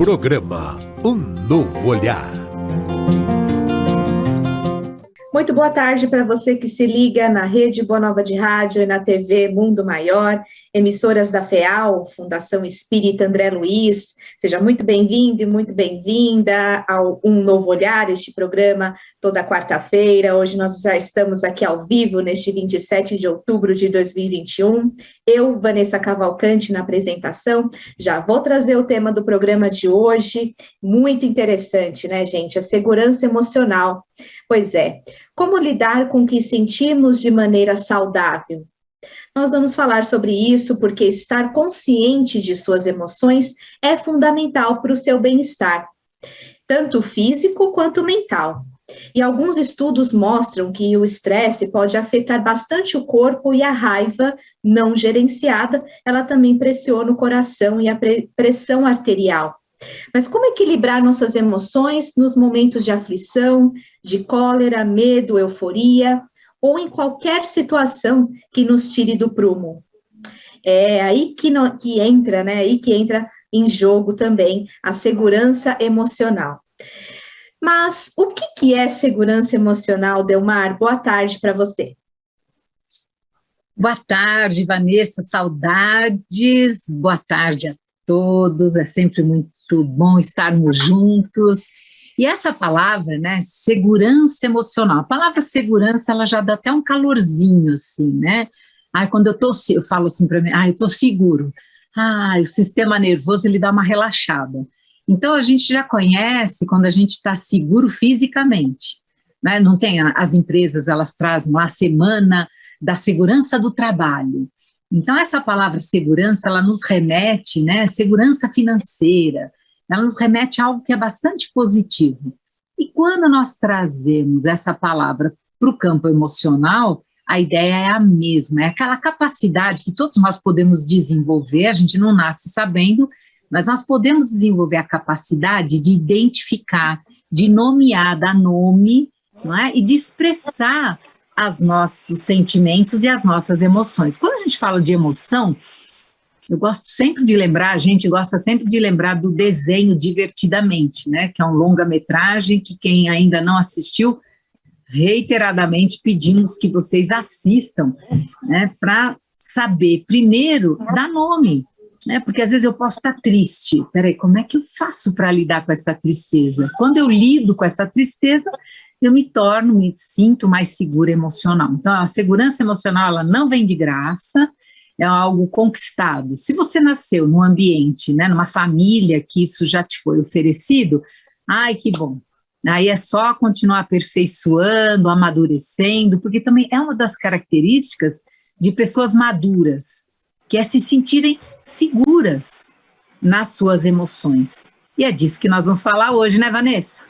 Programa Um Novo Olhar. Muito boa tarde para você que se liga na Rede Boa Nova de Rádio e na TV Mundo Maior, emissoras da FEAL, Fundação Espírita André Luiz. Seja muito bem-vindo e muito bem-vinda ao Um Novo Olhar, este programa toda quarta-feira. Hoje nós já estamos aqui ao vivo, neste 27 de outubro de 2021. Eu, Vanessa Cavalcante, na apresentação. Já vou trazer o tema do programa de hoje, muito interessante, né, gente? A segurança emocional. Pois é, como lidar com o que sentimos de maneira saudável? Nós vamos falar sobre isso porque estar consciente de suas emoções é fundamental para o seu bem-estar, tanto físico quanto mental. E alguns estudos mostram que o estresse pode afetar bastante o corpo e a raiva não gerenciada, ela também pressiona o coração e a pressão arterial. Mas como equilibrar nossas emoções nos momentos de aflição, de cólera, medo, euforia, ou em qualquer situação que nos tire do prumo? É aí que entra, né? Aí que entra em jogo também a segurança emocional. Mas o que é segurança emocional, Delmar? Boa tarde para você. Boa tarde, Vanessa, saudades. Boa tarde a todos, é sempre muito bom estarmos juntos. E essa palavra, né, segurança emocional, a palavra segurança, ela já dá até um calorzinho, assim, né? Quando eu falo assim para mim, eu tô seguro. O sistema nervoso, ele dá uma relaxada. Então, a gente já conhece quando a gente está seguro fisicamente, né? Não tem, as empresas, elas trazem lá a semana da segurança do trabalho. Então, essa palavra segurança, ela nos remete, né, segurança financeira, ela nos remete a algo que é bastante positivo. E quando nós trazemos essa palavra para o campo emocional, a ideia é a mesma, é aquela capacidade que todos nós podemos desenvolver, a gente não nasce sabendo, mas nós podemos desenvolver a capacidade de identificar, de nomear, dar nome, não é? E de expressar os nossos sentimentos e as nossas emoções. Quando a gente fala de emoção, eu gosto sempre de lembrar, a gente gosta sempre de lembrar do desenho Divertidamente, né, que é um longa-metragem que quem ainda não assistiu, reiteradamente pedimos que vocês assistam, né, para saber, primeiro, dar nome, né, porque às vezes eu posso estar triste, peraí, como é que eu faço para lidar com essa tristeza? Quando eu lido com essa tristeza, eu me sinto mais segura emocional. Então, a segurança emocional, ela não vem de graça, é algo conquistado. Se você nasceu num ambiente, né, numa família que isso já te foi oferecido, que bom. Aí é só continuar aperfeiçoando, amadurecendo, porque também é uma das características de pessoas maduras, que é se sentirem seguras nas suas emoções. E é disso que nós vamos falar hoje, né, Vanessa?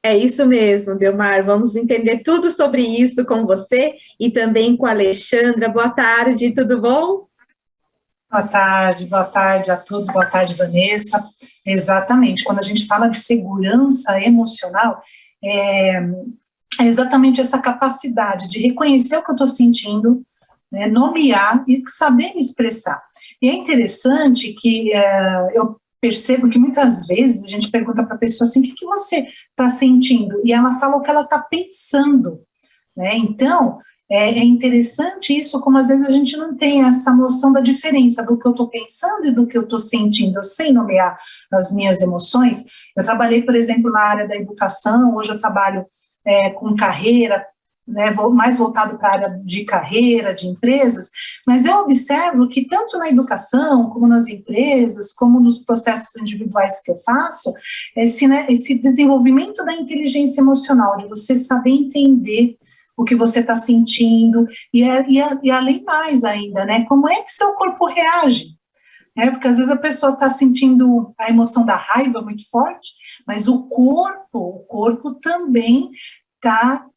É isso mesmo, Delmar. Vamos entender tudo sobre isso com você e também com a Alexandra. Boa tarde, tudo bom? Boa tarde a todos, boa tarde, Vanessa. Exatamente, quando a gente fala de segurança emocional, é exatamente essa capacidade de reconhecer o que eu estou sentindo, né, nomear e saber me expressar. E é interessante que eu percebo que muitas vezes a gente pergunta para a pessoa assim, o que você está sentindo? E ela fala o que ela está pensando, né? Então, é interessante isso, como às vezes a gente não tem essa noção da diferença do que eu estou pensando e do que eu estou sentindo. Eu sei nomear as minhas emoções. Eu trabalhei, por exemplo, na área da educação, hoje eu trabalho com carreira, né, mais voltado para a área de carreira, de empresas, mas eu observo que tanto na educação, como nas empresas, como nos processos individuais que eu faço, esse desenvolvimento da inteligência emocional, de você saber entender o que você está sentindo, e além mais ainda, né, como é que seu corpo reage, né, porque às vezes a pessoa está sentindo a emoção da raiva muito forte, mas o corpo também está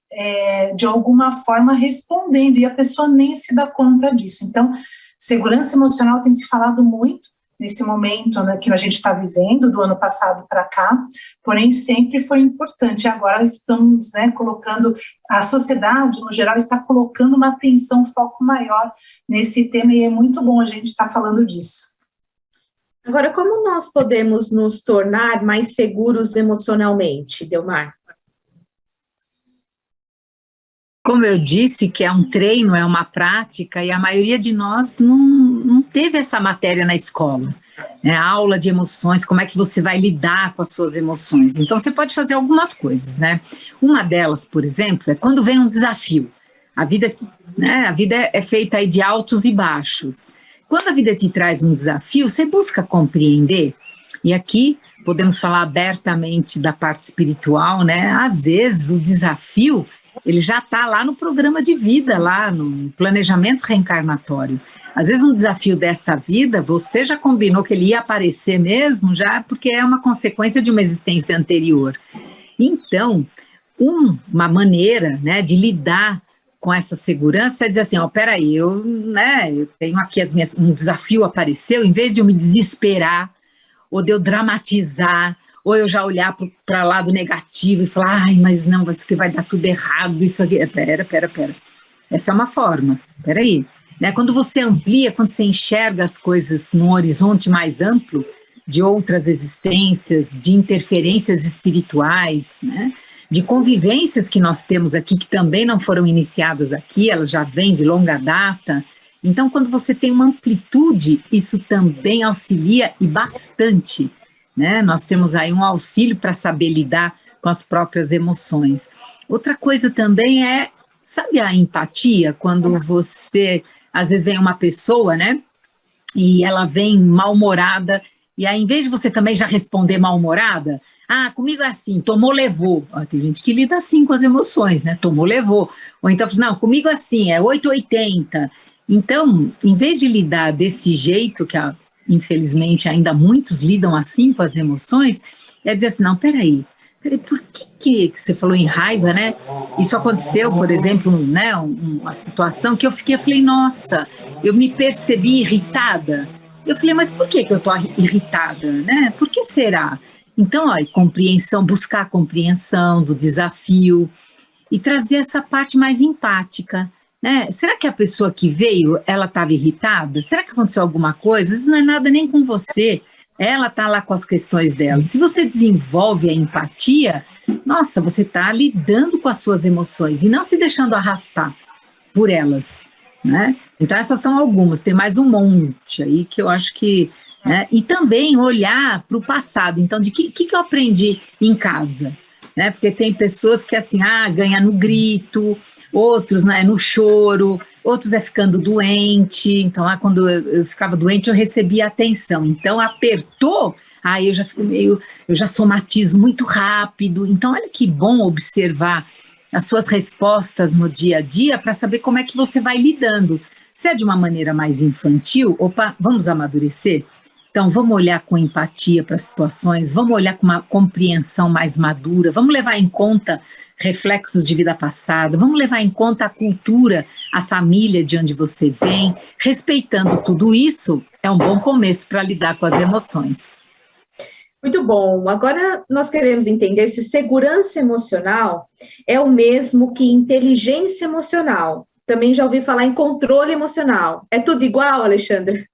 de alguma forma respondendo, e a pessoa nem se dá conta disso. Então, segurança emocional tem se falado muito nesse momento, né, que a gente está vivendo, do ano passado para cá, porém sempre foi importante. Agora estamos, né, colocando, a sociedade no geral está colocando uma atenção, um foco maior nesse tema, e é muito bom a gente estar falando disso. Agora, como nós podemos nos tornar mais seguros emocionalmente, Delmar? Como eu disse, que é um treino, é uma prática, e a maioria de nós não teve essa matéria na escola. A aula de emoções, como é que você vai lidar com as suas emoções. Então, você pode fazer algumas coisas, né? Uma delas, por exemplo, é quando vem um desafio. A vida é feita aí de altos e baixos. Quando a vida te traz um desafio, você busca compreender. E aqui podemos falar abertamente da parte espiritual, né? Às vezes o desafio, ele já está lá no programa de vida, lá no planejamento reencarnatório. Às vezes um desafio dessa vida, você já combinou que ele ia aparecer mesmo, já porque é uma consequência de uma existência anterior. Então, uma maneira, né, de lidar com essa segurança é dizer assim, peraí, eu tenho aqui um desafio apareceu, em vez de eu me desesperar, ou de eu dramatizar, ou eu já olhar para o lado negativo e falar, ai, mas não, isso aqui vai dar tudo errado, isso aqui, pera. Essa é uma forma, peraí. Né? Quando você amplia, quando você enxerga as coisas num horizonte mais amplo, de outras existências, de interferências espirituais, né? De convivências que nós temos aqui, que também não foram iniciadas aqui, elas já vêm de longa data. Então, quando você tem uma amplitude, isso também auxilia e bastante, né? Nós temos aí um auxílio para saber lidar com as próprias emoções. Outra coisa também é, sabe a empatia? Quando você, às vezes vem uma pessoa, né? E ela vem mal-humorada, e aí, em vez de você também já responder mal-humorada, comigo é assim, tomou, levou. Tem gente que lida assim com as emoções, né? Tomou, levou. Ou então, não, comigo é assim, é 880. Então, em vez de lidar desse jeito, que infelizmente ainda muitos lidam assim com as emoções, é dizer assim, não, peraí, por que você falou em raiva, né? Isso aconteceu, por exemplo, né, uma situação que eu falei, nossa, eu me percebi irritada. Eu falei, mas por que eu estou irritada, né? Por que será? Então, compreensão, buscar a compreensão do desafio e trazer essa parte mais empática, né? Será que a pessoa que veio, ela estava irritada? Será que aconteceu alguma coisa? Isso não é nada nem com você, ela está lá com as questões dela. Se você desenvolve a empatia, nossa, você está lidando com as suas emoções e não se deixando arrastar por elas, né? Então, essas são algumas, tem mais um monte aí que eu acho que... Né? E também olhar para o passado, então, de que eu aprendi em casa, né? Porque tem pessoas que, assim, ganha no grito, outros, né, no choro, outros é ficando doente, então, quando eu ficava doente, eu recebia atenção, então, apertou, eu já fico eu já somatizo muito rápido, então, olha que bom observar as suas respostas no dia a dia para saber como é que você vai lidando. Se é de uma maneira mais infantil, vamos amadurecer? Então, vamos olhar com empatia para as situações, vamos olhar com uma compreensão mais madura, vamos levar em conta reflexos de vida passada, vamos levar em conta a cultura, a família de onde você vem. Respeitando tudo isso, é um bom começo para lidar com as emoções. Muito bom. Agora, nós queremos entender se segurança emocional é o mesmo que inteligência emocional. Também já ouvi falar em controle emocional. É tudo igual, Alexandra?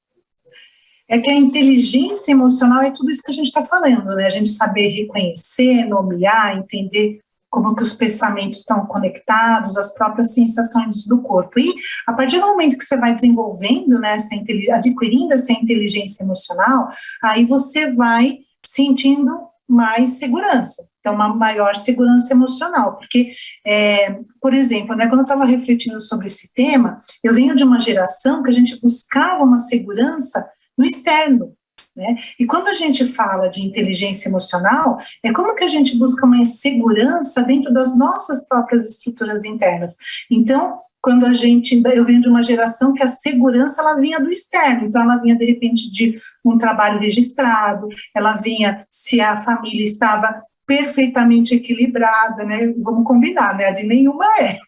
É que a inteligência emocional é tudo isso que a gente está falando, né? A gente saber reconhecer, nomear, entender como que os pensamentos estão conectados, as próprias sensações do corpo. E a partir do momento que você vai desenvolvendo, né, adquirindo essa inteligência emocional, aí você vai sentindo mais segurança. Então, uma maior segurança emocional, porque, por exemplo, né, quando eu estava refletindo sobre esse tema, eu venho de uma geração que a gente buscava uma segurança no externo, né? E quando a gente fala de inteligência emocional, é como que a gente busca uma segurança dentro das nossas próprias estruturas internas. Então, eu venho de uma geração que a segurança, ela vinha do externo, então ela vinha, de repente, de um trabalho registrado, ela vinha se a família estava perfeitamente equilibrada, né? Vamos combinar, né? A de nenhuma é.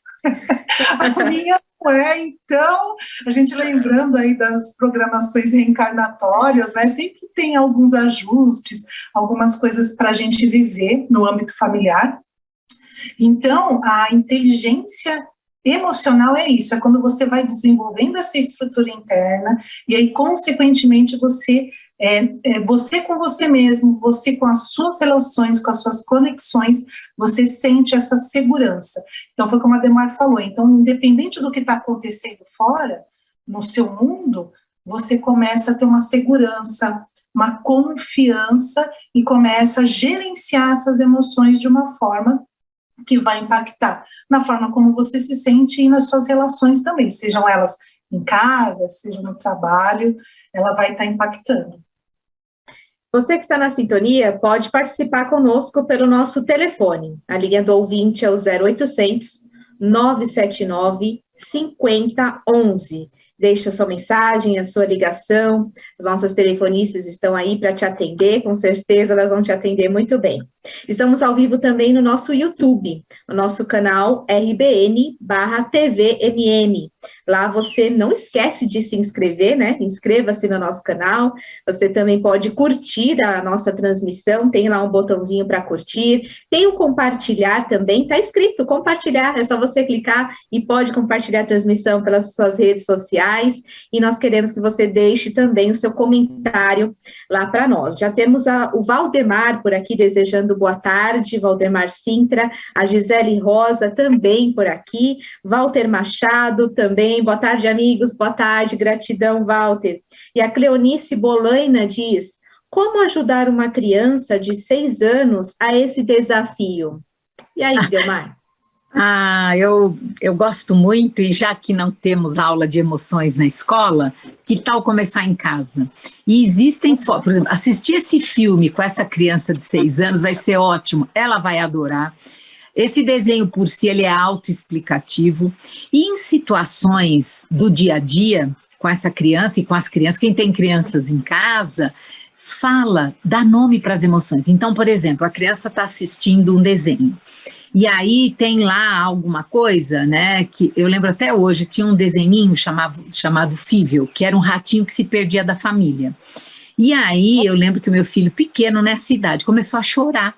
A minha não é, então, a gente lembrando aí das programações reencarnatórias, né? Sempre tem alguns ajustes, algumas coisas para a gente viver no âmbito familiar. Então, a inteligência emocional é isso, é quando você vai desenvolvendo essa estrutura interna e aí, consequentemente, você Você com você mesmo, você com as suas relações, com as suas conexões, você sente essa segurança. Então, foi como a Demar falou, então, independente do que está acontecendo fora, no seu mundo, você começa a ter uma segurança, uma confiança e começa a gerenciar essas emoções de uma forma que vai impactar na forma como você se sente e nas suas relações também, sejam elas em casa, seja no trabalho, ela vai estar impactando. Você que está na sintonia pode participar conosco pelo nosso telefone. A linha do ouvinte é o 0800 979 5011. Deixe a sua mensagem, a sua ligação. As nossas telefonistas estão aí para te atender, com certeza elas vão te atender muito bem. Estamos ao vivo também no nosso YouTube, no nosso canal RBN/TVMM. Lá você não esquece de se inscrever, né? Inscreva-se no nosso canal. Você também pode curtir a nossa transmissão, tem lá um botãozinho para curtir. Tem o compartilhar também, está escrito compartilhar, é só você clicar e pode compartilhar a transmissão pelas suas redes sociais. E nós queremos que você deixe também o seu comentário lá para nós. Já temos o Valdemar por aqui desejando boa tarde, Valdemar Sintra, a Gisele Rosa também por aqui, Walter Machado também, boa tarde, amigos, boa tarde, gratidão, Walter. E a Cleonice Bolaina diz, como ajudar uma criança de 6 anos a esse desafio? E aí, Delmar? Eu gosto muito, e já que não temos aula de emoções na escola, que tal começar em casa? E existem, por exemplo, assistir esse filme com essa criança de 6 anos vai ser ótimo, ela vai adorar. Esse desenho por si, ele é autoexplicativo, e em situações do dia a dia, com essa criança e com as crianças, quem tem crianças em casa, dá nome para as emoções. Então, por exemplo, a criança está assistindo um desenho, e aí tem lá alguma coisa, né, que eu lembro até hoje, tinha um desenhinho chamado Fível, que era um ratinho que se perdia da família. E aí eu lembro que o meu filho pequeno nessa idade começou a chorar,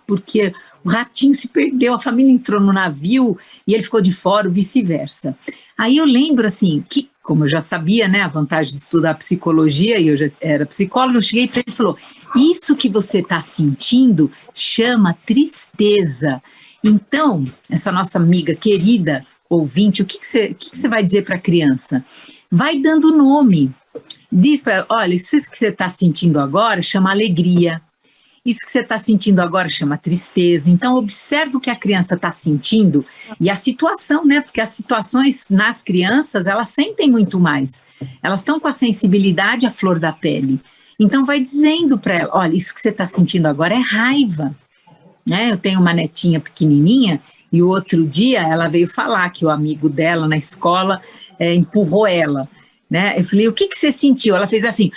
porque o ratinho se perdeu, a família entrou no navio e ele ficou de fora, ou vice-versa. Aí eu lembro assim, que como eu já sabia, né, a vantagem de estudar psicologia, e eu já era psicóloga, eu cheguei para ele e falou, isso que você está sentindo chama tristeza. Então, essa nossa amiga querida, ouvinte, o que você vai dizer para a criança? Vai dando nome. Diz para ela, olha, isso que você está sentindo agora chama alegria. Isso que você está sentindo agora chama tristeza. Então, observa o que a criança está sentindo e a situação, né? Porque as situações nas crianças, elas sentem muito mais. Elas estão com a sensibilidade à flor da pele. Então, vai dizendo para ela, olha, isso que você está sentindo agora é raiva. Né? Eu tenho uma netinha pequenininha e o outro dia ela veio falar que o amigo dela na escola empurrou ela. Né? Eu falei, o que você sentiu? Ela fez assim,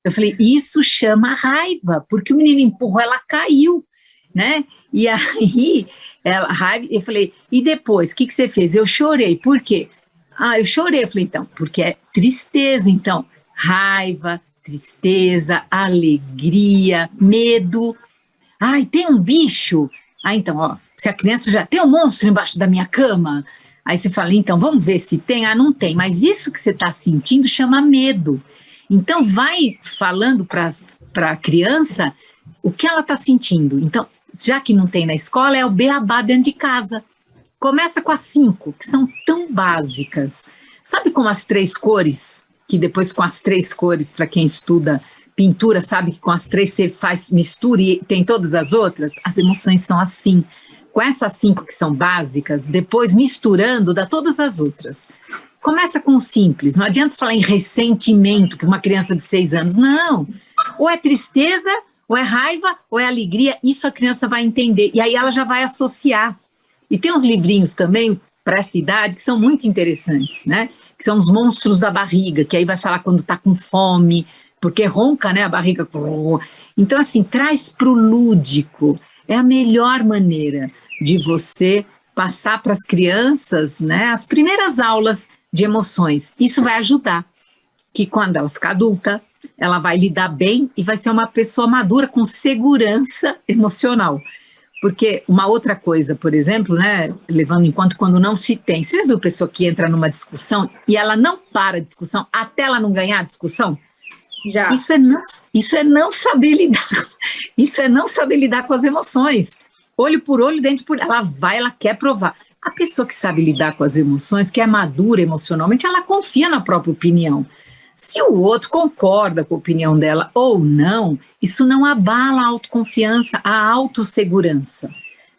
eu falei, isso chama raiva, porque o menino empurrou, ela caiu, né? E aí, eu falei, e depois, o que você fez? Eu chorei, por quê? Eu chorei, eu falei, então, porque é tristeza, então, raiva, tristeza, alegria, medo. Ai, tem um bicho? Então, ó, se a criança já tem um monstro embaixo da minha cama, aí você fala, então, vamos ver se tem. Não tem, mas isso que você está sentindo chama medo. Então, vai falando para a criança o que ela está sentindo. Então, já que não tem na escola, é o beabá dentro de casa. Começa com as 5, que são tão básicas. Sabe como as 3 cores, que depois com as 3 cores, para quem estuda pintura, sabe que com as 3 você faz mistura e tem todas as outras? As emoções são assim. Com essas 5 que são básicas, depois misturando, dá todas as outras. Começa com o simples, não adianta falar em ressentimento para uma criança de 6 anos, não. Ou é tristeza, ou é raiva, ou é alegria, isso a criança vai entender, e aí ela já vai associar. E tem uns livrinhos também, para essa idade, que são muito interessantes, né? Que são os monstros da barriga, que aí vai falar quando está com fome, porque ronca, né, a barriga. Então, assim, traz para o lúdico, é a melhor maneira de você passar para as crianças, né, as primeiras aulas de emoções. Isso vai ajudar, que quando ela ficar adulta, ela vai lidar bem e vai ser uma pessoa madura com segurança emocional. Porque uma outra coisa, por exemplo, né, levando em conta quando não se tem, você já viu pessoa que entra numa discussão e ela não para a discussão até ela não ganhar a discussão? Já. Isso é não saber lidar. Isso é não saber lidar com as emoções. Olho por olho, dente por... ela quer provar. A pessoa que sabe lidar com as emoções, que é madura emocionalmente, ela confia na própria opinião. Se o outro concorda com a opinião dela ou não, isso não abala a autoconfiança, a autossegurança.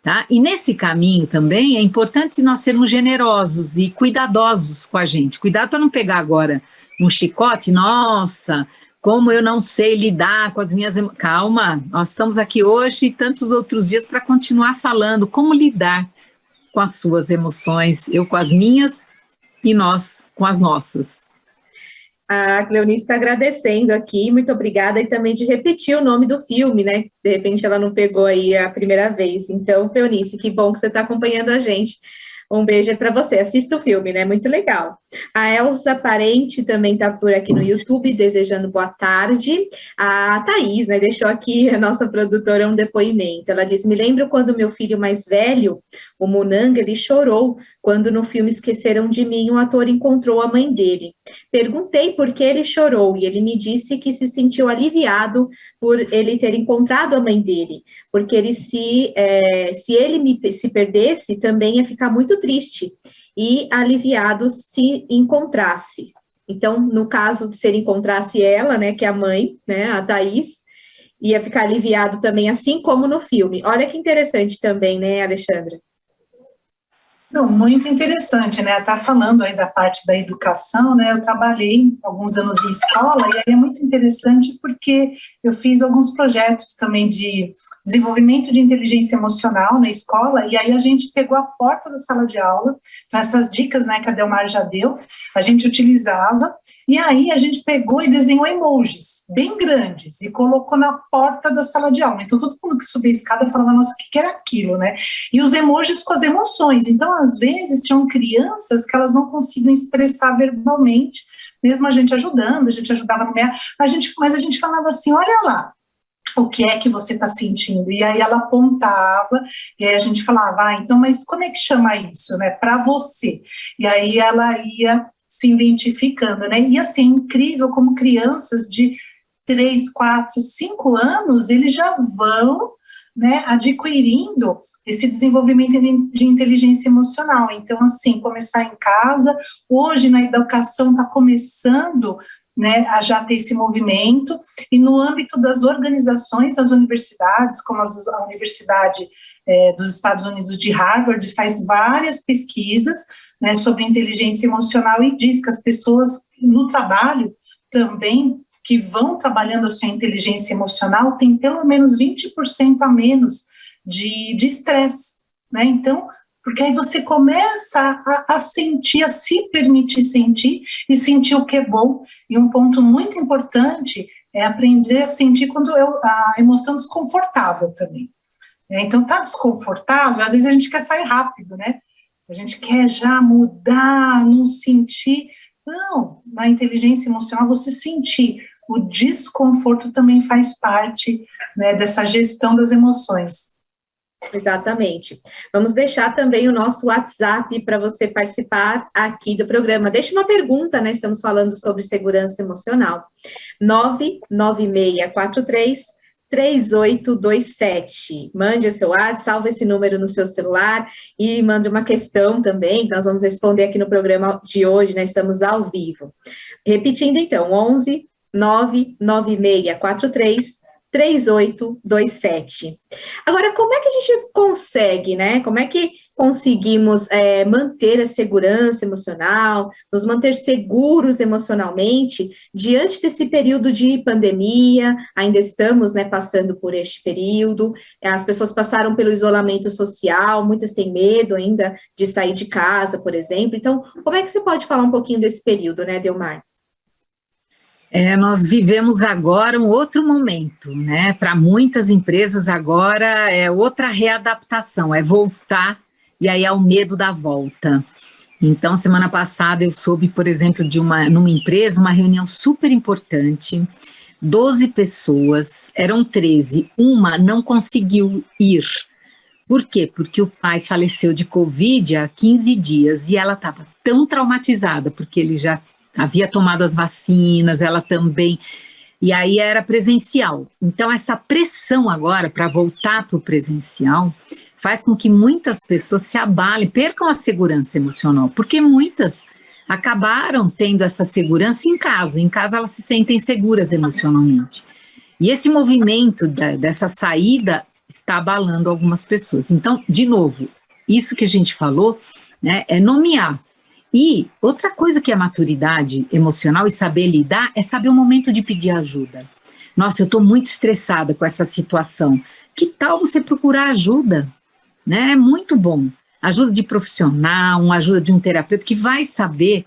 Tá? E nesse caminho também é importante nós sermos generosos e cuidadosos com a gente. Cuidado para não pegar agora um chicote, nossa, como eu não sei lidar com as minhas emoções. Calma, nós estamos aqui hoje e tantos outros dias para continuar falando como lidar com as suas emoções, eu com as minhas e nós com as nossas. A Cleonice está agradecendo aqui, muito obrigada, e também de repetir o nome do filme, né? De repente ela não pegou aí a primeira vez. Então, Cleonice, que bom que você está acompanhando a gente. Um beijo para você, assista o filme, né? Muito legal. A Elza Parente também está por aqui no YouTube, desejando boa tarde. A Thaís, né, deixou aqui, a nossa produtora, um depoimento. Ela diz, me lembro quando meu filho mais velho, o Munanga, ele chorou quando no filme Esqueceram de Mim, um ator encontrou a mãe dele. Perguntei por que ele chorou e ele me disse que se sentiu aliviado por ele ter encontrado a mãe dele, porque ele se ele se perdesse, também ia ficar muito triste e aliviado se encontrasse. Então, no caso de se ele encontrasse ela, né, que é a mãe, né, a Thaís, ia ficar aliviado também, assim como no filme. Olha que interessante também, né, Alexandra? Não, muito interessante, né? Tá falando aí da parte da educação, né? Eu trabalhei alguns anos em escola e aí é muito interessante porque eu fiz alguns projetos também de desenvolvimento de inteligência emocional na escola e aí a gente pegou a porta da sala de aula, então essas dicas, né, que a Delmar já deu, a gente utilizava e aí a gente pegou e desenhou emojis bem grandes e colocou na porta da sala de aula. Então todo mundo que subia a escada falava, nossa, o que era aquilo, né? E os emojis com as emoções. Então, às vezes, tinham crianças que elas não conseguiam expressar verbalmente, mesmo a gente ajudando, a gente ajudava no meio, mas a gente falava assim, olha lá, o que é que você está sentindo? E aí ela apontava, e aí a gente falava, então, mas como é que chama isso, né, para você? E aí ela ia se identificando, né, e assim, incrível como crianças de 3, 4, 5 anos, eles já vão, né, adquirindo esse desenvolvimento de inteligência emocional. Então, assim, começar em casa, hoje na educação está começando, né, a já ter esse movimento, e no âmbito das organizações, as universidades, como a Universidade dos Estados Unidos de Harvard, faz várias pesquisas, né, sobre inteligência emocional e diz que as pessoas no trabalho também, que vão trabalhando a sua inteligência emocional, têm pelo menos 20% a menos de estresse, né, então, porque aí você começa a sentir, a se permitir sentir e sentir o que é bom. E um ponto muito importante é aprender a sentir quando a emoção desconfortável também. Então, tá desconfortável, às vezes a gente quer sair rápido, né? A gente quer já mudar, não sentir. Não, na inteligência emocional, você sentir o desconforto também faz parte, né, dessa gestão das emoções. Exatamente. Vamos deixar também o nosso WhatsApp para você participar aqui do programa. Deixa uma pergunta, né? Estamos falando sobre segurança emocional. 99643-3827. Mande o seu WhatsApp, salve esse número no seu celular e mande uma questão também, que nós vamos responder aqui no programa de hoje, né? Estamos ao vivo. Repetindo então, 11 99643 3827. Agora, como é que a gente consegue, né? Como é que conseguimos manter a segurança emocional, nos manter seguros emocionalmente diante desse período de pandemia? Ainda estamos, né, passando por este período. As pessoas passaram pelo isolamento social, muitas têm medo ainda de sair de casa, por exemplo. Então, como é que você pode falar um pouquinho desse período, né, Delmar? Nós vivemos agora um outro momento, né? Para muitas empresas agora é outra readaptação, é voltar, e aí é o medo da volta. Então, semana passada eu soube, por exemplo, numa empresa, uma reunião super importante, 12 pessoas, eram 13, uma não conseguiu ir. Por quê? Porque o pai faleceu de Covid há 15 dias, e ela estava tão traumatizada, porque ele já havia tomado as vacinas, ela também e aí era presencial. Então, essa pressão agora para voltar para o presencial faz com que muitas pessoas se abalem, percam a segurança emocional, porque muitas acabaram tendo essa segurança em casa. Em casa elas se sentem seguras emocionalmente. E esse movimento dessa saída está abalando algumas pessoas. Então, de novo, isso que a gente falou, né, é nomear. E outra coisa que é maturidade emocional e saber lidar é saber o momento de pedir ajuda. Nossa, eu estou muito estressada com essa situação. Que tal você procurar ajuda? Né? É muito bom. Ajuda de profissional, uma ajuda de um terapeuta que vai saber,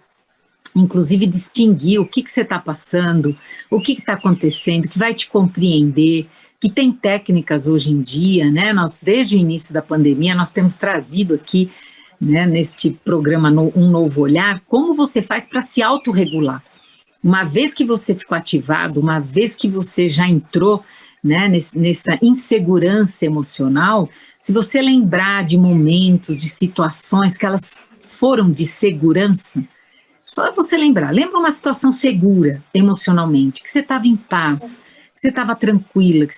inclusive, distinguir o que você está passando, o que está acontecendo, que vai te compreender, que tem técnicas hoje em dia, né? Nós, desde o início da pandemia, nós temos trazido aqui, né, neste programa Um Novo Olhar, como você faz para se autorregular. Uma vez que você ficou ativado, uma vez que você já entrou, né, nessa insegurança emocional, se você lembrar de momentos, de situações que elas foram de segurança, só você lembra uma situação segura emocionalmente, que você estava em paz, que você estava tranquila,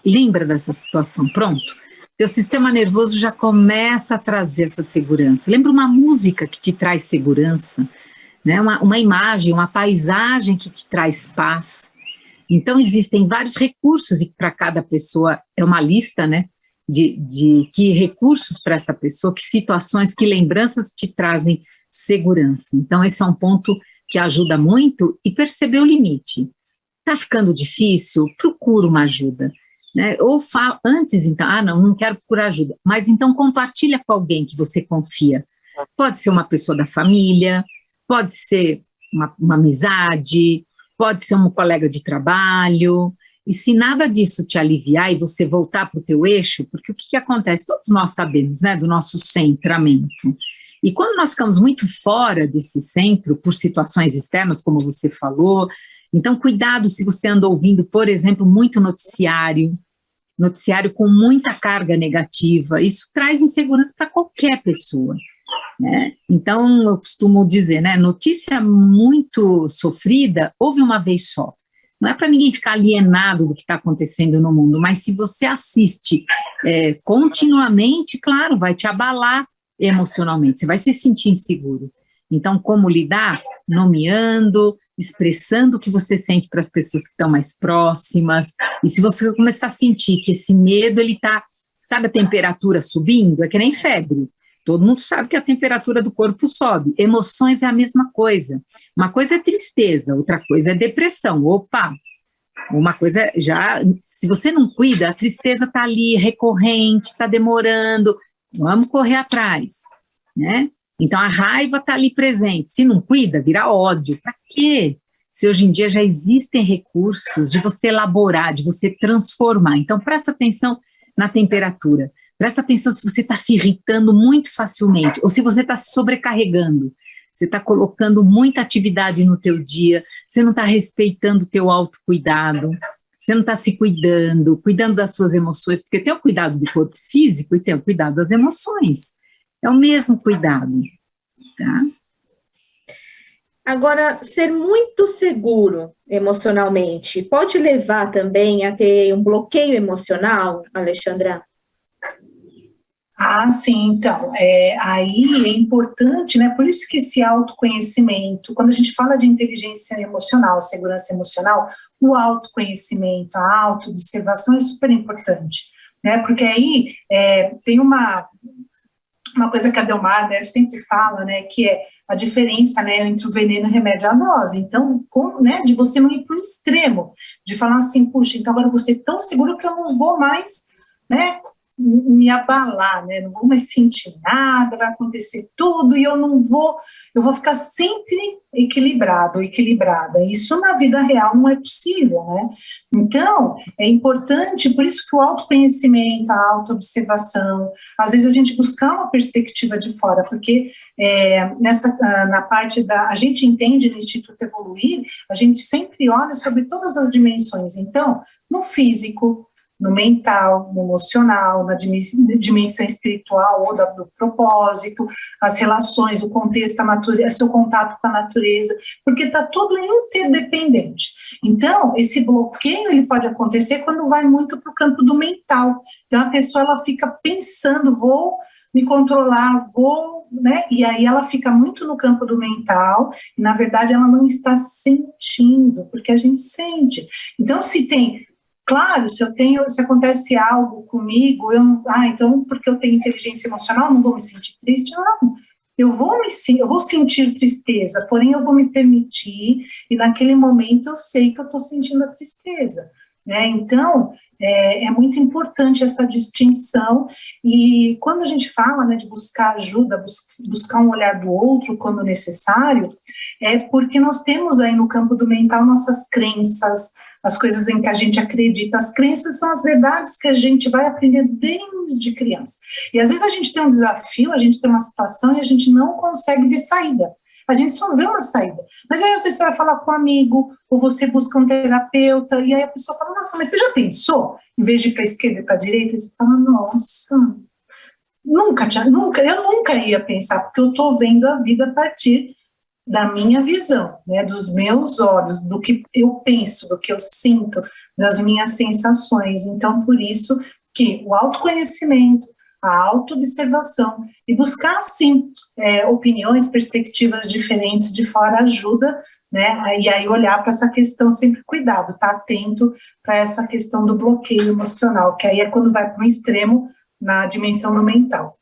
lembra dessa situação, pronto. Teu sistema nervoso já começa a trazer essa segurança. Lembra uma música que te traz segurança, né? Uma imagem, uma paisagem que te traz paz. Então, existem vários recursos, e para cada pessoa é uma lista, né, de que recursos para essa pessoa, que situações, que lembranças te trazem segurança. Então, esse é um ponto que ajuda muito, e perceber o limite. Está ficando difícil? Procura uma ajuda. Né? Ou fala antes, então, não quero procurar ajuda, mas então compartilha com alguém que você confia. Pode ser uma pessoa da família, pode ser uma amizade, pode ser um colega de trabalho, e se nada disso te aliviar e você voltar para o teu eixo, porque o que acontece? Todos nós sabemos, né, do nosso centramento. E quando nós ficamos muito fora desse centro, por situações externas, como você falou, então cuidado se você anda ouvindo, por exemplo, muito noticiário com muita carga negativa, isso traz insegurança para qualquer pessoa, né? Então, eu costumo dizer, né, notícia muito sofrida, ouve uma vez só. Não é para ninguém ficar alienado do que está acontecendo no mundo, mas se você assiste continuamente, claro, vai te abalar emocionalmente, você vai se sentir inseguro. Então, como lidar? Nomeando, expressando o que você sente para as pessoas que estão mais próximas, e se você começar a sentir que esse medo, ele está, sabe a temperatura subindo? É que nem febre, todo mundo sabe que a temperatura do corpo sobe, emoções é a mesma coisa, uma coisa é tristeza, outra coisa é depressão, opa, uma coisa já, se você não cuida, a tristeza está ali, recorrente, está demorando, vamos correr atrás, né? Então, a raiva está ali presente. Se não cuida, vira ódio. Para quê? Se hoje em dia já existem recursos de você elaborar, de você transformar. Então, presta atenção na temperatura. Presta atenção se você está se irritando muito facilmente, ou se você está se sobrecarregando. Você está colocando muita atividade no teu dia, você não está respeitando o teu autocuidado, você não está se cuidando das suas emoções, porque tem o cuidado do corpo físico e tem o cuidado das emoções. É o mesmo cuidado, tá? Agora, ser muito seguro emocionalmente pode levar também a ter um bloqueio emocional, Alexandra? Sim, então, aí é importante, né, por isso que esse autoconhecimento, quando a gente fala de inteligência emocional, segurança emocional, o autoconhecimento, a autoobservação é super importante, né, porque aí tem uma coisa que a Delmar, né, sempre fala, né, que é a diferença, né, entre o veneno e o remédio à dose. Então, né, de você não ir para o extremo, de falar assim, puxa, então agora eu vou ser tão seguro que eu não vou mais, né, me abalar, né, não vou mais sentir nada, vai acontecer tudo e eu vou ficar sempre equilibrada. Isso na vida real não é possível, né? Então, é importante, por isso que o autoconhecimento, a autoobservação, às vezes a gente buscar uma perspectiva de fora, porque na parte a gente entende no Instituto Evoluir, a gente sempre olha sobre todas as dimensões, então, no físico, no mental, no emocional, na dimensão espiritual ou do propósito, as relações, o contexto, a natureza, seu contato com a natureza, porque está tudo interdependente. Então, esse bloqueio ele pode acontecer quando vai muito para o campo do mental. Então, a pessoa ela fica pensando, vou me controlar, né? E aí ela fica muito no campo do mental, e na verdade ela não está sentindo, porque a gente sente. Então, claro, se acontece algo comigo, então porque eu tenho inteligência emocional, não vou me sentir triste? Não, eu vou sentir tristeza, porém eu vou me permitir, e naquele momento eu sei que eu estou sentindo a tristeza, né? Então, é muito importante essa distinção, e quando a gente fala, né, de buscar ajuda, buscar um olhar do outro quando necessário, é porque nós temos aí no campo do mental nossas crenças, as coisas em que a gente acredita. As crenças são as verdades que a gente vai aprendendo desde criança. E às vezes a gente tem um desafio, a gente tem uma situação e a gente não consegue ver saída. A gente só vê uma saída. Mas aí às vezes você vai falar com um amigo, ou você busca um terapeuta, e aí a pessoa fala, nossa, mas você já pensou? Em vez de ir para a esquerda e para a direita, você fala, nossa, eu nunca ia pensar, porque eu estou vendo a vida a partir da minha visão, né, dos meus olhos, do que eu penso, do que eu sinto, das minhas sensações. Então, por isso que o autoconhecimento, a autoobservação e buscar, sim, opiniões, perspectivas diferentes de fora ajuda, né, e aí olhar para essa questão, sempre cuidado, estar atento para essa questão do bloqueio emocional, que aí é quando vai para um extremo na dimensão do mental.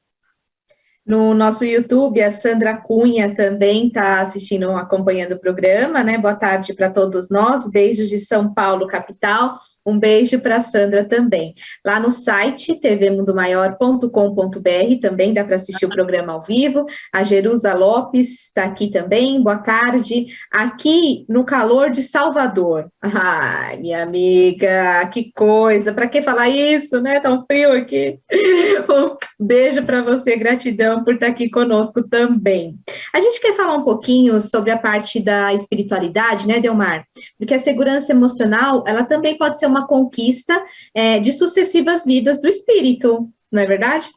No nosso YouTube, a Sandra Cunha também está assistindo, acompanhando o programa, né? Boa tarde para todos nós, beijos de São Paulo, capital. Um beijo para a Sandra também. Lá no site tvmundomaior.com.br também dá para assistir o programa ao vivo. A Jerusa Lopes está aqui também. Boa tarde. Aqui no calor de Salvador. Ai, minha amiga, que coisa. Para que falar isso, né? Tão frio aqui. Um beijo para você. Gratidão por estar aqui conosco também. A gente quer falar um pouquinho sobre a parte da espiritualidade, né, Delmar? Porque a segurança emocional, ela também pode ser uma conquista de sucessivas vidas do espírito, não é verdade?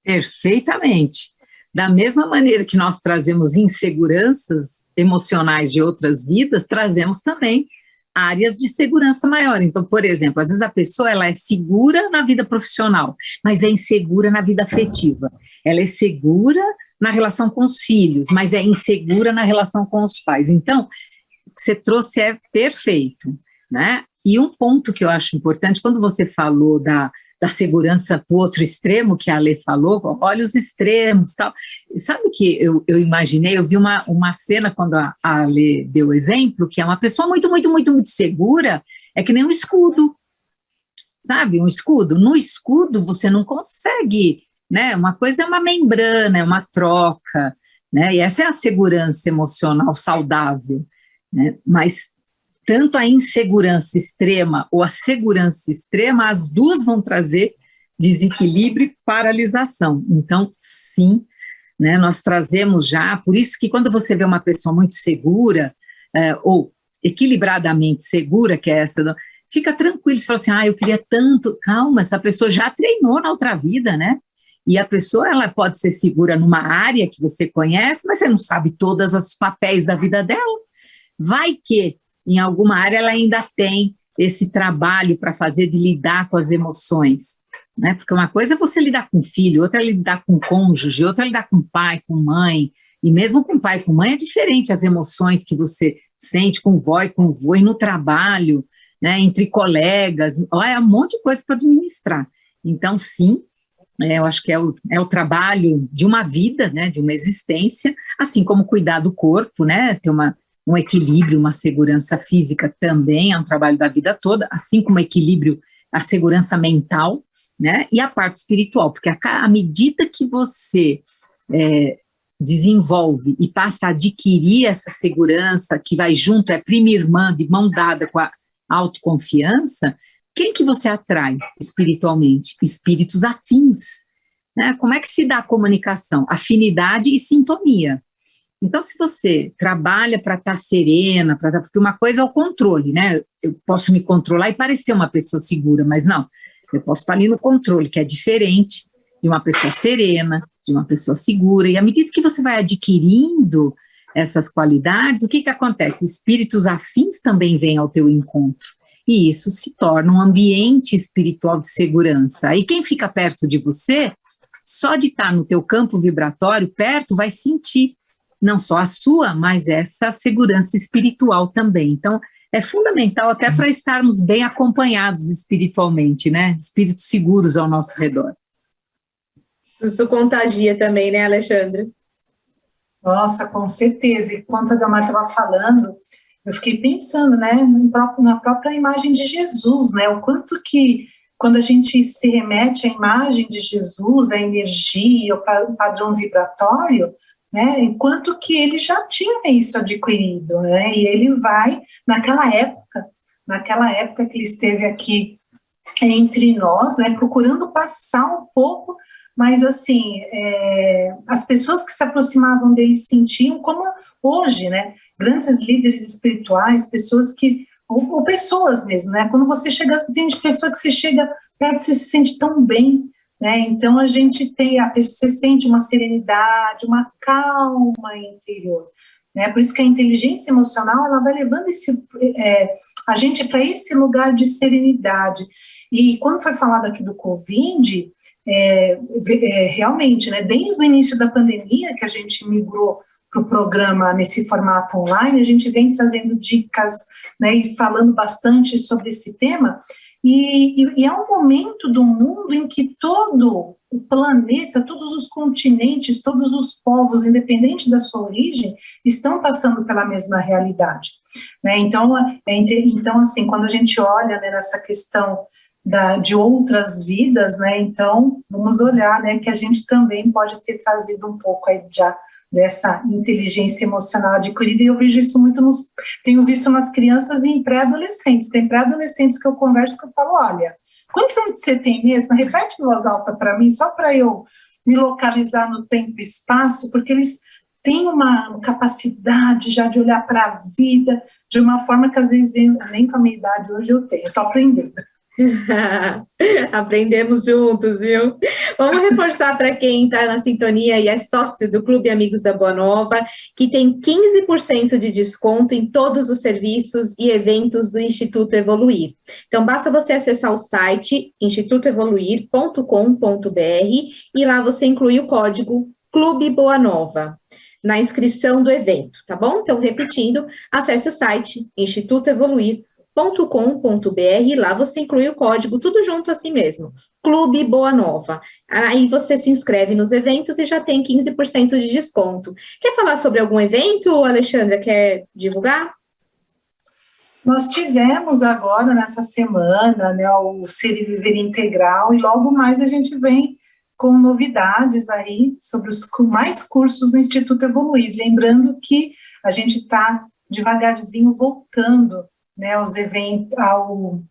Perfeitamente. Da mesma maneira que nós trazemos inseguranças emocionais de outras vidas, trazemos também áreas de segurança maior. Então, por exemplo, às vezes a pessoa ela é segura na vida profissional, mas é insegura na vida afetiva. Ela é segura na relação com os filhos, mas é insegura na relação com os pais. Então, o que você trouxe é perfeito, né? E um ponto que eu acho importante, quando você falou da segurança para o outro extremo, que a Ale falou, olha os extremos, tal. Sabe que eu imaginei, eu vi uma cena quando a Ale deu o exemplo, que é uma pessoa muito, muito, muito, muito segura, é que nem um escudo, sabe? Um escudo. No escudo você não consegue, né? Uma coisa é uma membrana, é uma troca, né? E essa é a segurança emocional saudável, né? Mas tanto a insegurança extrema ou a segurança extrema, as duas vão trazer desequilíbrio e paralisação. Então, sim, né, nós trazemos já, por isso que quando você vê uma pessoa muito segura, ou equilibradamente segura, que é essa, fica tranquilo, você fala assim, eu queria tanto, calma, essa pessoa já treinou na outra vida, né? E a pessoa, ela pode ser segura numa área que você conhece, mas você não sabe todos os papéis da vida dela. Vai que em alguma área ela ainda tem esse trabalho para fazer de lidar com as emoções, né? Porque uma coisa é você lidar com filho, outra é lidar com cônjuge, outra é lidar com pai, com mãe, e mesmo com pai e com mãe é diferente as emoções que você sente com vó e com vô, e no trabalho, né, entre colegas, é um monte de coisa para administrar. Então, sim, eu acho que é o trabalho de uma vida, né, de uma existência, assim como cuidar do corpo, né, ter um equilíbrio, uma segurança física também é um trabalho da vida toda, assim como equilíbrio, a segurança mental, né, e a parte espiritual, porque à medida que você desenvolve e passa a adquirir essa segurança, que vai junto, é prima irmã, de mão dada com a autoconfiança, quem que você atrai espiritualmente? Espíritos afins, né? Como é que se dá a comunicação? Afinidade e sintonia. Então, se você trabalha para estar serena, porque uma coisa é o controle, né? Eu posso me controlar e parecer uma pessoa segura, mas não, eu posso estar ali no controle, que é diferente de uma pessoa serena, de uma pessoa segura, e à medida que você vai adquirindo essas qualidades, o que acontece? Espíritos afins também vêm ao teu encontro, e isso se torna um ambiente espiritual de segurança. E quem fica perto de você, só de estar no teu campo vibratório, perto, vai sentir não só a sua, mas essa segurança espiritual também. Então, é fundamental até para estarmos bem acompanhados espiritualmente, né? Espíritos seguros ao nosso redor. Isso contagia também, né, Alexandra? Nossa, com certeza. E quando a Delmar estava falando, eu fiquei pensando, né, na própria imagem de Jesus, né? O quanto que, quando a gente se remete à imagem de Jesus, à energia, ao padrão vibratório, né, enquanto que ele já tinha isso adquirido, né, e ele vai, naquela época que ele esteve aqui entre nós, né, procurando passar um pouco, mas assim, as pessoas que se aproximavam dele sentiam como hoje, né, grandes líderes espirituais, pessoas que, ou pessoas mesmo, né, quando você chega, tem pessoa que você chega perto, você se sente tão bem, né? Então a gente tem, você sente uma serenidade, uma calma interior, né? Por isso que a inteligência emocional, ela vai levando a gente para esse lugar de serenidade. E quando foi falado aqui do Covid, realmente, né, desde o início da pandemia que a gente migrou para o programa nesse formato online, a gente vem trazendo dicas, né, e falando bastante sobre esse tema. E é um momento do mundo em que todo o planeta, todos os continentes, todos os povos, independente da sua origem, estão passando pela mesma realidade, né? Então, assim, quando a gente olha, né, nessa questão de outras vidas, né, então vamos olhar, né, que a gente também pode ter trazido um pouco aí já dessa inteligência emocional adquirida, e eu vejo isso muito tenho visto nas crianças e em pré-adolescentes. Tem pré-adolescentes que eu converso que eu falo, olha, quantos anos você tem mesmo? Repete em voz alta para mim, só para eu me localizar no tempo e espaço, porque eles têm uma capacidade já de olhar para a vida de uma forma que às vezes nem com a minha idade hoje eu tenho, estou aprendendo. Aprendemos juntos, viu? Vamos reforçar para quem está na sintonia e é sócio do Clube Amigos da Boa Nova, que tem 15% de desconto em todos os serviços e eventos do Instituto Evoluir. Então, basta você acessar o site institutoevoluir.com.br e lá você inclui o código Clube Boa Nova na inscrição do evento, tá bom? Então, repetindo, acesse o site institutoevoluir.com.br, lá você inclui o código, tudo junto assim mesmo, Clube Boa Nova. Aí você se inscreve nos eventos e já tem 15% de desconto. Quer falar sobre algum evento, Alexandra? Quer divulgar? Nós tivemos agora, nessa semana, né, o Ser e Viver Integral, e logo mais a gente vem com novidades aí sobre mais cursos no Instituto Evoluir. Lembrando que a gente está devagarzinho voltando, né, aos eventos, ao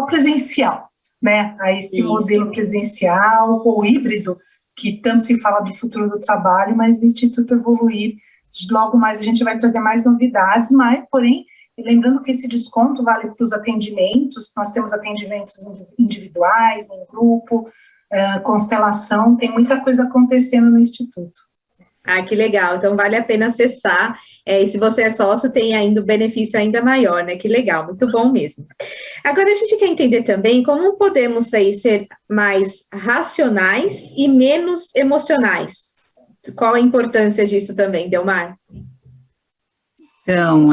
presencial, né, a esse modelo presencial ou híbrido, que tanto se fala do futuro do trabalho, mas o Instituto Evoluir, logo mais a gente vai trazer mais novidades, mas, porém, lembrando que esse desconto vale para os atendimentos, nós temos atendimentos individuais, em grupo, constelação, tem muita coisa acontecendo no Instituto. Ah, que legal, então vale a pena acessar, e se você é sócio, tem ainda um benefício ainda maior, né, que legal, muito bom mesmo. Agora, a gente quer entender também como podemos aí ser mais racionais e menos emocionais. Qual a importância disso também, Delmar? Então,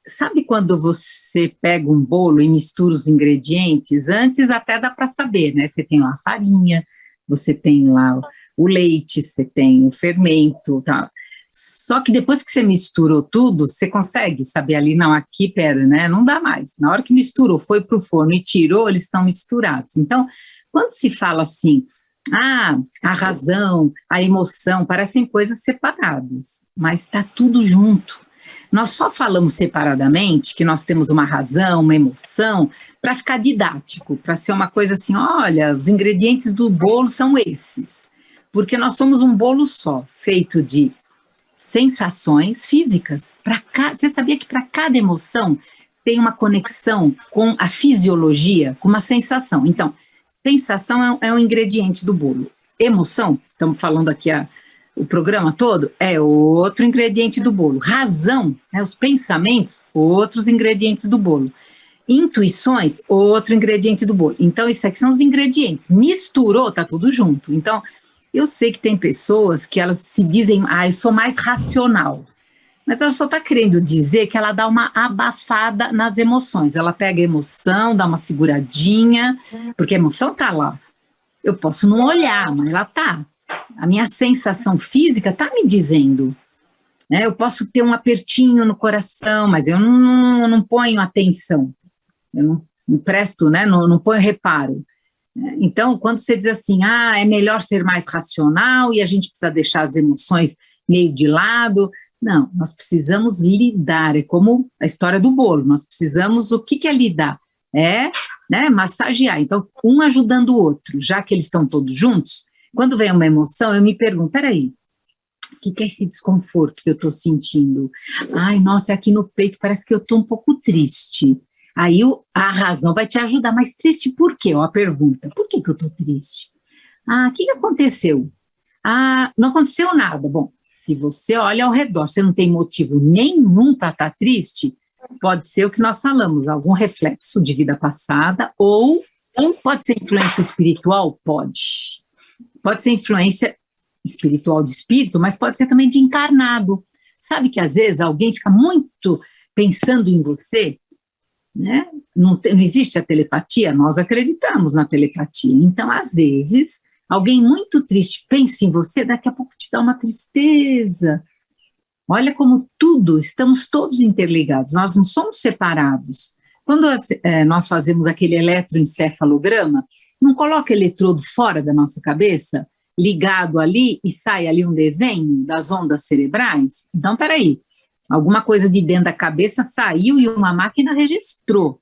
sabe quando você pega um bolo e mistura os ingredientes? Antes até dá para saber, né, você tem lá a farinha, você tem lá o leite, você tem o fermento, tá? Só que depois que você misturou tudo, você consegue saber ali, não, aqui, pera, né, não dá mais. Na hora que misturou, foi para o forno e tirou, eles estão misturados. Então, quando se fala assim, a razão, a emoção, parecem coisas separadas, mas está tudo junto. Nós só falamos separadamente que nós temos uma razão, uma emoção, para ficar didático, para ser uma coisa assim, olha, os ingredientes do bolo são esses. Porque nós somos um bolo só, feito de sensações físicas. Você sabia que para cada emoção tem uma conexão com a fisiologia, com uma sensação? Então, sensação é um ingrediente do bolo. Emoção, estamos falando aqui o programa todo, é outro ingrediente do bolo. Razão, os pensamentos, outros ingredientes do bolo. Intuições, outro ingrediente do bolo. Então, isso aqui são os ingredientes. Misturou, tá tudo junto. Então, eu sei que tem pessoas que elas se dizem, eu sou mais racional. Mas ela só está querendo dizer que ela dá uma abafada nas emoções. Ela pega a emoção, dá uma seguradinha, porque a emoção está lá. Eu posso não olhar, mas ela está. A minha sensação física está me dizendo. Né? Eu posso ter um apertinho no coração, mas eu não ponho atenção. Eu não presto, né? Não ponho reparo. Então, quando você diz assim, é melhor ser mais racional e a gente precisa deixar as emoções meio de lado... Não, nós precisamos lidar, é como a história do bolo, nós precisamos, o que é lidar? Massagear, então um ajudando o outro, já que eles estão todos juntos, quando vem uma emoção, eu me pergunto, peraí, o que é esse desconforto que eu estou sentindo? Ai, nossa, aqui no peito parece que eu estou um pouco triste. Aí a razão vai te ajudar, mas triste por quê? A pergunta, por que eu estou triste? O que aconteceu? Não aconteceu nada. Bom, se você olha ao redor, você não tem motivo nenhum para estar triste, pode ser o que nós falamos, algum reflexo de vida passada, ou pode ser influência espiritual? Pode ser influência espiritual de espírito, mas pode ser também de encarnado. Sabe que às vezes alguém fica muito pensando em você, né? Não existe a telepatia, nós acreditamos na telepatia, então às vezes... Alguém muito triste pensa em você, daqui a pouco te dá uma tristeza. Olha como estamos todos interligados, nós não somos separados. Quando nós fazemos aquele eletroencefalograma, não coloca eletrodo fora da nossa cabeça, ligado ali e sai ali um desenho das ondas cerebrais? Então, peraí, alguma coisa de dentro da cabeça saiu e uma máquina registrou.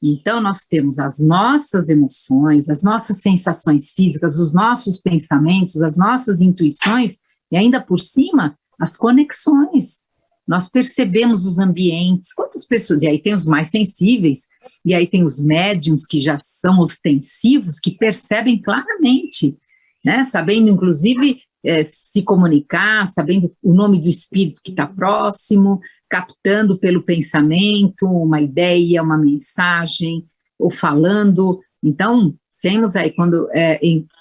Então, nós temos as nossas emoções, as nossas sensações físicas, os nossos pensamentos, as nossas intuições, e ainda por cima, as conexões. Nós percebemos os ambientes, quantas pessoas, e aí tem os mais sensíveis, e aí tem os médiums que já são ostensivos, que percebem claramente, né? Sabendo, inclusive, se comunicar, sabendo o nome do espírito que está próximo, captando pelo pensamento uma ideia, uma mensagem, ou falando. Então, temos aí,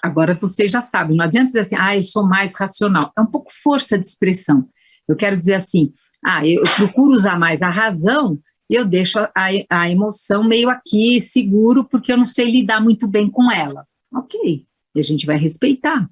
agora vocês já sabem, não adianta dizer assim, eu sou mais racional, é um pouco força de expressão. Eu quero dizer assim, eu procuro usar mais a razão, eu deixo a emoção meio aqui, seguro, porque eu não sei lidar muito bem com ela. Ok, e a gente vai respeitar.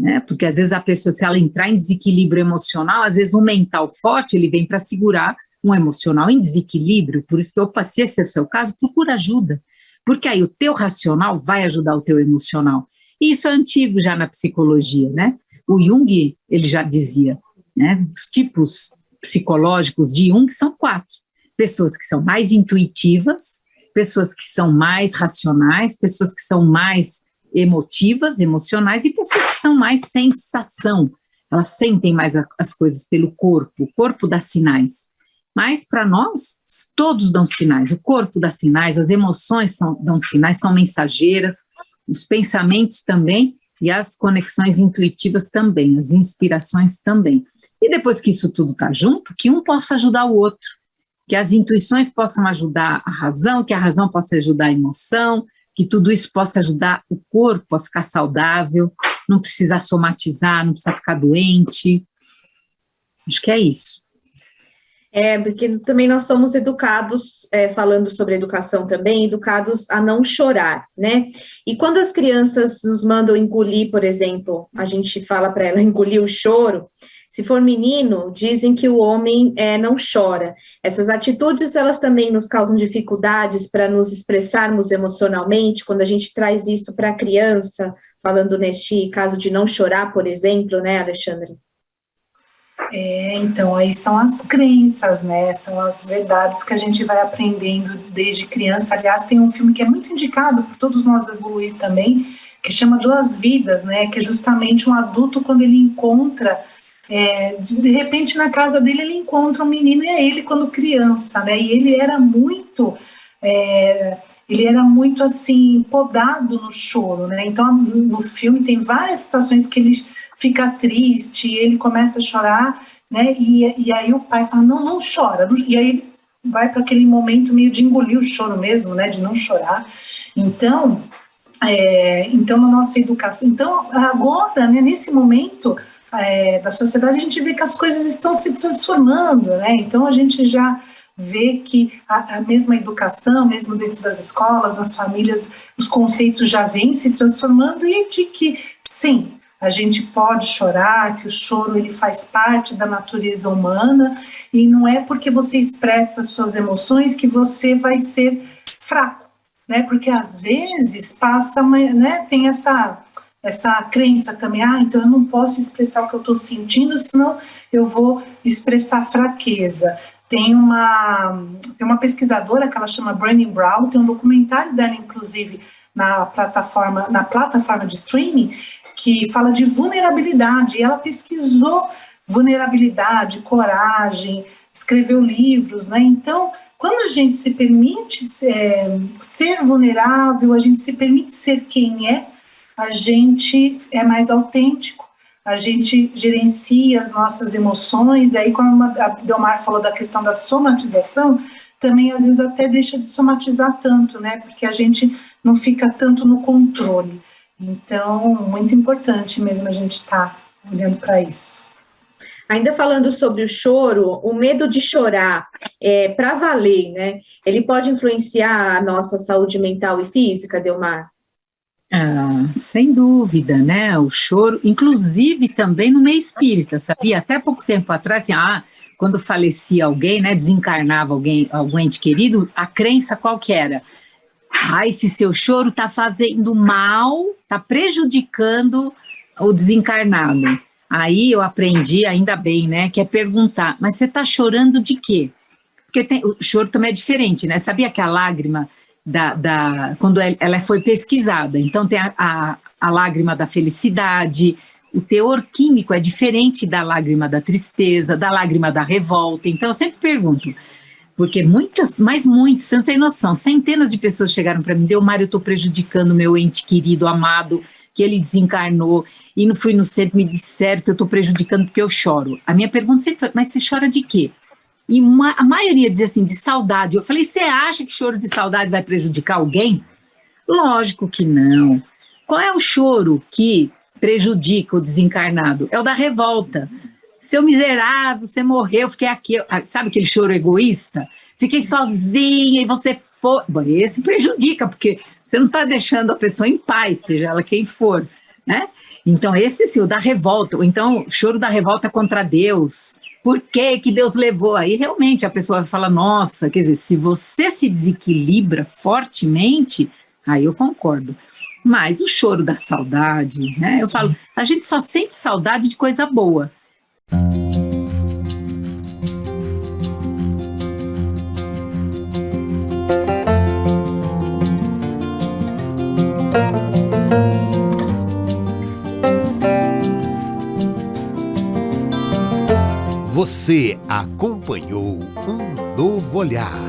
Né? Porque às vezes a pessoa, se ela entrar em desequilíbrio emocional, às vezes um mental forte, ele vem para segurar um emocional em desequilíbrio, por isso que se esse é o seu caso, procura ajuda, porque aí o teu racional vai ajudar o teu emocional. E isso é antigo já na psicologia, né? O Jung, ele já dizia, né? Os tipos psicológicos de Jung são 4, pessoas que são mais intuitivas, pessoas que são mais racionais, pessoas que são mais emotivas, emocionais, e pessoas que são mais sensação, elas sentem mais as coisas pelo corpo, o corpo dá sinais, mas para nós, todos dão sinais, o corpo dá sinais, as emoções dão sinais, são mensageiras, os pensamentos também, e as conexões intuitivas também, as inspirações também, e depois que isso tudo está junto, que um possa ajudar o outro, que as intuições possam ajudar a razão, que a razão possa ajudar a emoção, que tudo isso possa ajudar o corpo a ficar saudável, não precisar somatizar, não precisar ficar doente. Acho que é isso. Porque também nós somos educados, falando sobre educação também, educados a não chorar, né? E quando as crianças nos mandam engolir, por exemplo, a gente fala para ela engolir o choro, se for menino, dizem que o homem não chora. Essas atitudes, elas também nos causam dificuldades para nos expressarmos emocionalmente, quando a gente traz isso para a criança, falando neste caso de não chorar, por exemplo, né, Alexandre? Então, aí são as crenças, né, são as verdades que a gente vai aprendendo desde criança. Aliás, tem um filme que é muito indicado por todos nós evoluir também, que chama Duas Vidas, né, que é justamente um adulto quando ele encontra De repente, na casa dele, ele encontra um menino, e é ele quando criança, né? E ele era muito assim, podado no choro, né? Então, no filme tem várias situações que ele fica triste, ele começa a chorar, né? E aí o pai fala, não chora. E aí ele vai para aquele momento meio de engolir o choro mesmo, né? De não chorar. Então, na nossa educação... Então, agora, né, nesse momento da sociedade, a gente vê que as coisas estão se transformando, né? Então, a gente já vê que a mesma educação, mesmo dentro das escolas, nas famílias, os conceitos já vêm se transformando, e de que, sim, a gente pode chorar, que o choro ele faz parte da natureza humana, e não é porque você expressa suas emoções que você vai ser fraco, né? Porque às vezes passa, né, tem essa crença também, então eu não posso expressar o que eu estou sentindo, senão eu vou expressar fraqueza. Tem uma pesquisadora que ela chama Brené Brown, tem um documentário dela, inclusive, na plataforma de streaming, que fala de vulnerabilidade, e ela pesquisou vulnerabilidade, coragem, escreveu livros, né? Então, quando a gente se permite ser vulnerável, a gente se permite ser quem a gente é mais autêntico, a gente gerencia as nossas emoções, e aí quando a Delmar falou da questão da somatização, também às vezes até deixa de somatizar tanto, né? Porque a gente não fica tanto no controle. Então, muito importante mesmo a gente estar olhando para isso. Ainda falando sobre o choro, o medo de chorar para valer, né? Ele pode influenciar a nossa saúde mental e física, Delmar? Sem dúvida, né? O choro, inclusive também no meio espírita, sabia? Até pouco tempo atrás, assim, quando falecia alguém, né? Desencarnava algum ente querido, a crença qual que era? Esse seu choro está fazendo mal, está prejudicando o desencarnado. Aí eu aprendi, ainda bem, né? Que é perguntar, mas você está chorando de quê? Porque o choro também é diferente, né? Sabia que a lágrima quando ela foi pesquisada, então tem a lágrima da felicidade, o teor químico é diferente da lágrima da tristeza, da lágrima da revolta. Então eu sempre pergunto, porque muitas, você não tem noção, centenas de pessoas chegaram para mim, Delmar, eu estou prejudicando meu ente querido, amado, que ele desencarnou, e não fui no centro, me disseram que eu estou prejudicando porque eu choro. A minha pergunta sempre foi, mas você chora de quê? E a maioria dizia assim, de saudade. Eu falei, você acha que choro de saudade vai prejudicar alguém? Lógico que não. Qual é o choro que prejudica o desencarnado? É o da revolta. Seu miserável, você morreu, fiquei aqui. Sabe aquele choro egoísta? Fiquei sozinha e você foi. Bom, esse prejudica, porque você não está deixando a pessoa em paz, seja ela quem for, né? Então, esse sim, o da revolta. Ou então, o choro da revolta contra Deus. Por que Deus levou? Aí realmente a pessoa vai falar, nossa, quer dizer, se você se desequilibra fortemente, aí eu concordo. Mas o choro da saudade, né? Eu falo, a gente só sente saudade de coisa boa. Você acompanhou Um Novo Olhar.